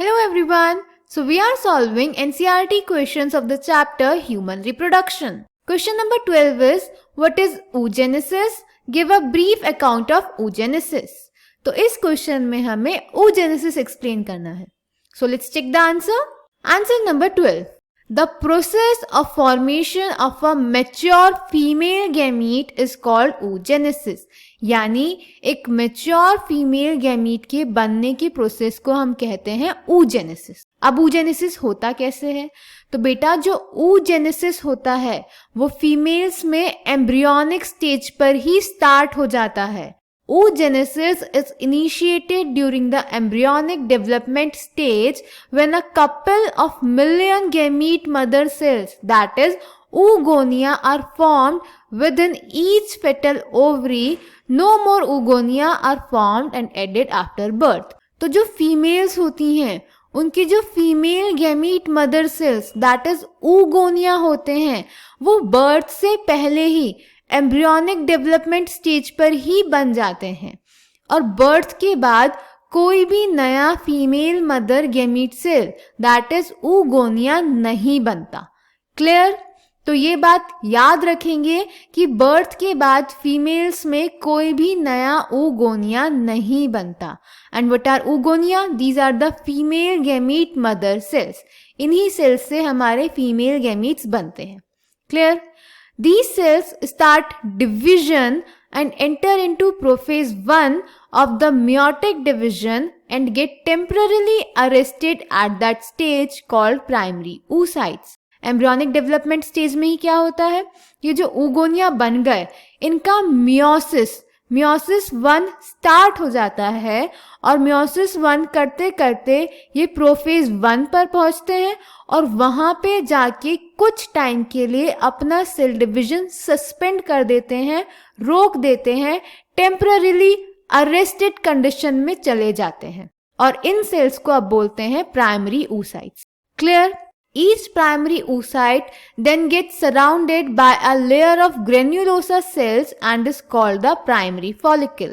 Hello everyone. So we are solving NCERT questions of the chapter Human Reproduction. Question number 12 is what is oogenesis? Give a brief account of oogenesis. तो इस question में हमें oogenesis explain करना है. So let's check the answer. Answer number 12. The process of formation of a mature female gamete is called oogenesis. यानी एक mature female gamete के बनने की प्रोसेस को हम कहते हैं oogenesis. अब oogenesis होता कैसे है? तो बेटा जो oogenesis होता है वो फीमेल्स में एम्ब्रियोनिक स्टेज पर ही स्टार्ट हो जाता है. Oogenesis is initiated during the embryonic development stage when a couple of million gamete mother cells, that is oogonia, are formed within each fetal ovary. No more oogonia are formed and added after birth. तो जो females होती हैं उनकी जो female gamete mother sales that is oogonia होते हैं वो birth से पहले ही एम्ब्रियोनिक डेवलपमेंट स्टेज पर ही बन जाते हैं और बर्थ के बाद कोई भी नया female mother gamete cell that is oogonia नहीं बनता. क्लियर? तो ये बात याद रखेंगे कि बर्थ के बाद फीमेल्स में कोई भी नया oogonia नहीं बनता. And what are oogonia? These are the female gamete mother cells. इन्हीं सेल्स से हमारे फीमेल गैमीट्स बनते हैं. Clear? These cells start division and enter into prophase 1 of the meiotic division and get temporarily arrested at that stage called primary oocytes. Embryonic development stage में ही क्या होता है? ये जो oogonia बन गए इनका मियोसिस 1 स्टार्ट हो जाता है और मियोसिस 1 करते करते ये प्रोफेज 1 पर पहुंचते हैं और वहां पे जाके कुछ टाइम के लिए अपना सेल डिवीजन सस्पेंड कर देते हैं, रोक देते हैं, टेम्पररीली अरेस्टेड कंडीशन में चले जाते हैं और इन सेल्स को अब बोलते हैं primary oocytes. Clear? Each primary oocyte then gets surrounded by a layer of granulosa cells and is called the primary follicle.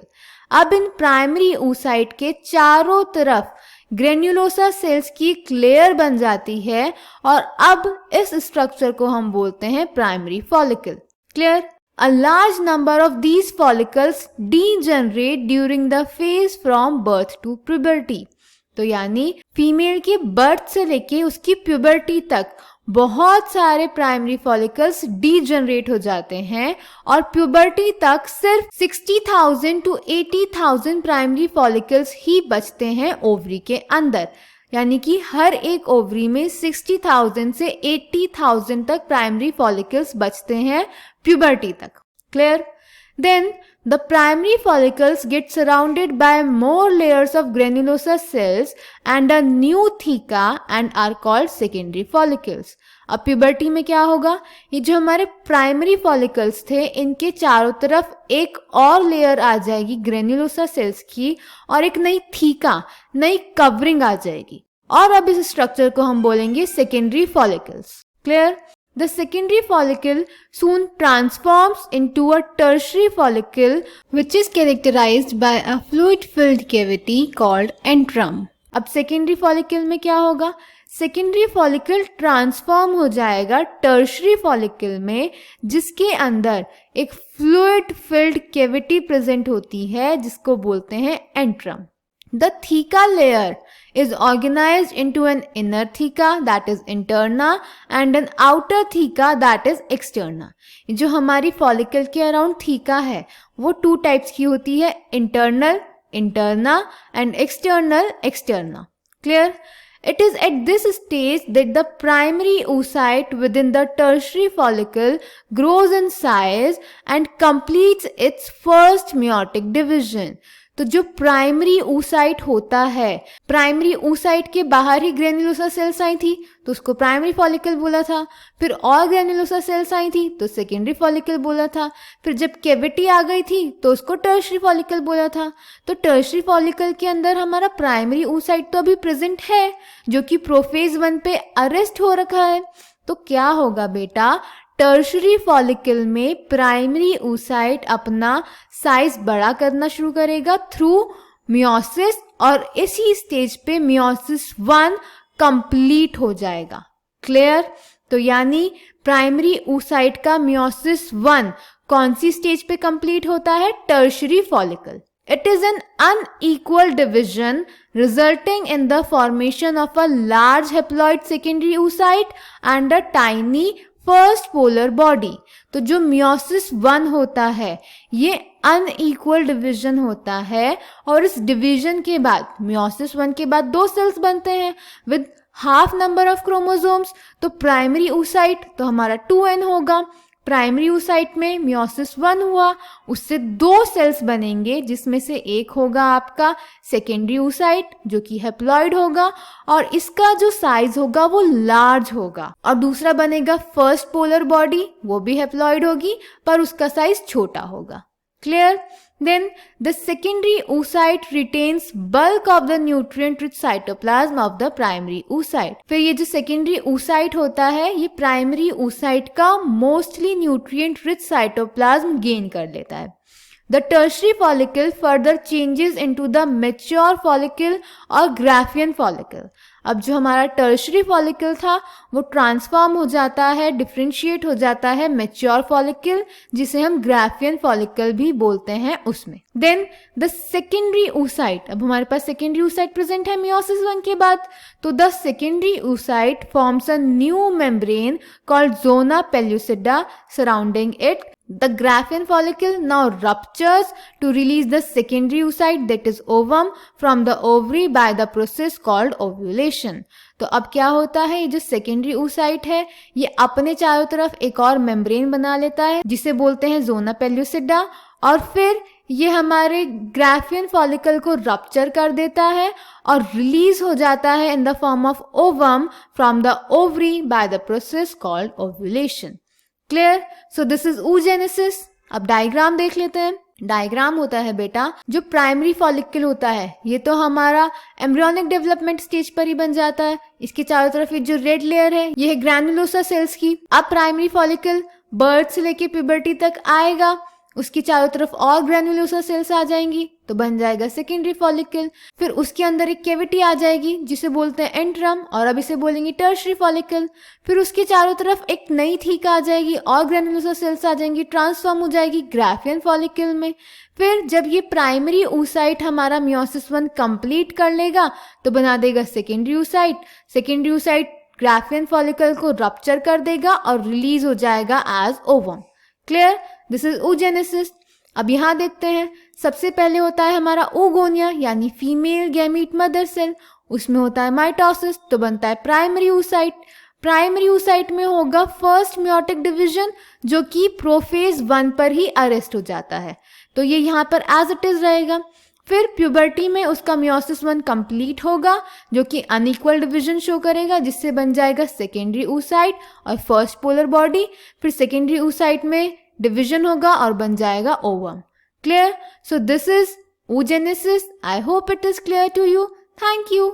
अब इन प्राइमरी oocyte के चारों तरफ ग्रेन्युलोसा सेल्स की एक लेयर बन जाती है और अब इस स्ट्रक्चर को हम बोलते हैं primary follicle. Clear? A large number of these follicles degenerate during the phase from birth to puberty. तो यानी फीमेल के बर्थ से लेके उसकी प्यूबर्टी तक बहुत सारे प्राइमरी फॉलिकल्स डीजनरेट हो जाते हैं और प्यूबर्टी तक सिर्फ 60,000 to 80,000 प्राइमरी फॉलिकल्स ही बचते हैं ओवरी के अंदर. यानी कि हर एक ओवरी में 60,000 से 80,000 तक प्राइमरी फॉलिकल्स बचते हैं प्यूबर्टी तक. Clear? Then the primary follicles get surrounded by more layers of granulosa cells and a new theca and are called secondary follicles. अब प्यूबर्टी में क्या होगा? ये जो हमारे प्राइमरी फॉलिकल्स थे इनके चारों तरफ एक और लेयर आ जाएगी ग्रेन्युलोसा सेल्स की और एक नई थीका, नई कवरिंग आ जाएगी और अब इस स्ट्रक्चर को हम बोलेंगे secondary follicles. Clear? The secondary follicle soon transforms into a tertiary follicle which is characterized by a fluid-filled cavity called antrum. अब secondary follicle में क्या होगा? Secondary follicle transform हो जाएगा tertiary follicle में जिसके अंदर एक fluid-filled cavity present होती है जिसको बोलते हैं antrum. The theca layer is organized into an inner theca that is interna and an outer theca that is externa. जो हमारी फॉलिकल के अराउंड थीका है वो 2 टाइप्स की होती है, internal interna and external externa. Clear? It is at this stage that the primary oocyte within the tertiary follicle grows in size and completes its first meiotic division. तो जो primary oocyte होता है, primary oocyte के बाहर ही granulosa sales आई थी तो उसको primary follicle बोला था, फिर और ग्रेन्युलोसा सेल्स आई थी तो सेकेंडरी फॉलिकल बोला था, फिर जब कैविटी आ गई थी तो उसको टर्शरी फॉलिकल बोला था. तो टर्शरी फॉलिकल के अंदर हमारा प्राइमरी oocyte तो अभी प्रेजेंट है जो कि प्रोफेज 1 पे अरेस्ट हो रखा है. तो क्या होगा बेटा, टर्शरी फॉलिकल में प्राइमरी oocyte अपना साइज बड़ा करना शुरू करेगा थ्रू मियोसिस और इसी स्टेज पे मियोसिस 1 कंप्लीट हो जाएगा। क्लियर? तो यानी प्राइमरी oocyte का मियोसिस 1 कौन सी स्टेज पे कंप्लीट होता है? Tertiary follicle. It is an unequal division resulting in the formation of a large haploid secondary oocyte and a tiny first polar body। तो जो मियोसिस 1 होता है ये अनइक्वल डिवीजन होता है और इस डिवीजन के बाद मियोसिस 1 के बाद 2 सेल्स बनते हैं with half number of chromosomes. तो प्राइमरी oocyte तो हमारा 2n होगा। प्राइमरी oocyte में मियोसिस 1 हुआ, उससे 2 सेल्स बनेंगे जिसमें से एक होगा आपका सेकेंडरी oocyte जो कि हेप्लॉइड होगा और इसका जो साइज होगा वो लार्ज होगा, और दूसरा बनेगा फर्स्ट पोलर बॉडी, वो भी हेप्लॉइड होगी पर उसका साइज छोटा होगा। Clear? Then the secondary oocyte retains bulk of the nutrient rich cytoplasm of the primary oocyte। फिर ये जो secondary oocyte होता है ये primary oocyte का mostly nutrient rich cytoplasm gain कर लेता है। The tertiary follicle further changes into the mature follicle और Graafian follicle। अब जो हमारा टर्शरी फॉलिकल था वो ट्रांसफॉर्म हो जाता है, डिफरेंशिएट हो जाता है मैच्योर फॉलिकल जिसे हम ग्राफियन फॉलिकल भी बोलते हैं उसमें। देन द सेकेंडरी oocyte, अब हमारे पास सेकेंडरी oocyte प्रेजेंट है मियोसिस 1 के बाद, तो the secondary oocyte forms a new membrane called zona pellucida surrounding it. The Graafian follicle now ruptures to release the secondary oocyte that is ovum from the ovary by the process called ovulation। तो अब क्या होता है, ये जो secondary oocyte है ये अपने चारों तरफ एक और मेम्ब्रेन बना लेता है जिसे बोलते हैं जोना पेल्यूसिडा, और फिर ये हमारे ग्राफियन फॉलिकल को रप्चर कर देता है और रिलीज हो जाता है in the form of ovum from the ovary by the process called ovulation. Clear? So this is oogenesis। अब डायग्राम देख लेते हैं। डायग्राम होता है बेटा, जो प्राइमरी फॉलिकल होता है ये तो हमारा एम्ब्रियोनिक डेवलपमेंट स्टेज पर ही बन जाता है। इसके चारों तरफ ये जो रेड लेयर है ये है ग्रैनुलोसा सेल्स की। अब प्राइमरी फॉलिकल बर्थ से लेके प्यूबर्टी तक आएगा, उसकी चारों तरफ और ग्रैनुलोसा सेल्स आ जाएंगी तो बन जाएगा सेकेंडरी फॉलिकल। फिर उसके अंदर एक कैविटी आ जाएगी जिसे बोलते हैं एंट्रम, और अब इसे बोलेंगे टर्शरी फॉलिकल। फिर उसके चारों तरफ एक नई थीक आ जाएगी और ग्रैनुलोसा सेल्स आ जाएंगी, ट्रांसफॉर्म हो जाएगी ग्राफियन फॉलिकल में। फिर जब ये प्राइमरी oocyte हमारा मियोसिस 1 कंप्लीट कर लेगा तो बना देगा secondary oocyte। Secondary oocyte Graafian follicle को रप्चर कर देगा और रिलीज हो जाएगा as ovum. Clear? This is oogenesis। अब यहाँ देखते हैं, सबसे पहले होता है हमारा oogonia यानी फीमेल गैमीट मदर सेल, उसमें होता है माइटोसिस तो बनता है प्राइमरी oocyte। प्राइमरी oocyte में होगा फर्स्ट मियोटिक डिवीजन जो कि प्रोफेज 1 पर ही अरेस्ट हो जाता है, तो ये यहाँ पर एज इट इज रहेगा। फिर प्यूबर्टी में उसका मियोसिस 1 कंप्लीट होगा जो कि अनइक्वल डिवीजन शो करेगा जिससे बन जाएगा सेकेंडरी oocyte और फर्स्ट पोलर बॉडी। फिर सेकेंडरी oocyte में डिवीजन होगा और बन जाएगा ovum. Clear? So this is oogenesis। I hope it is clear to you. Thank you.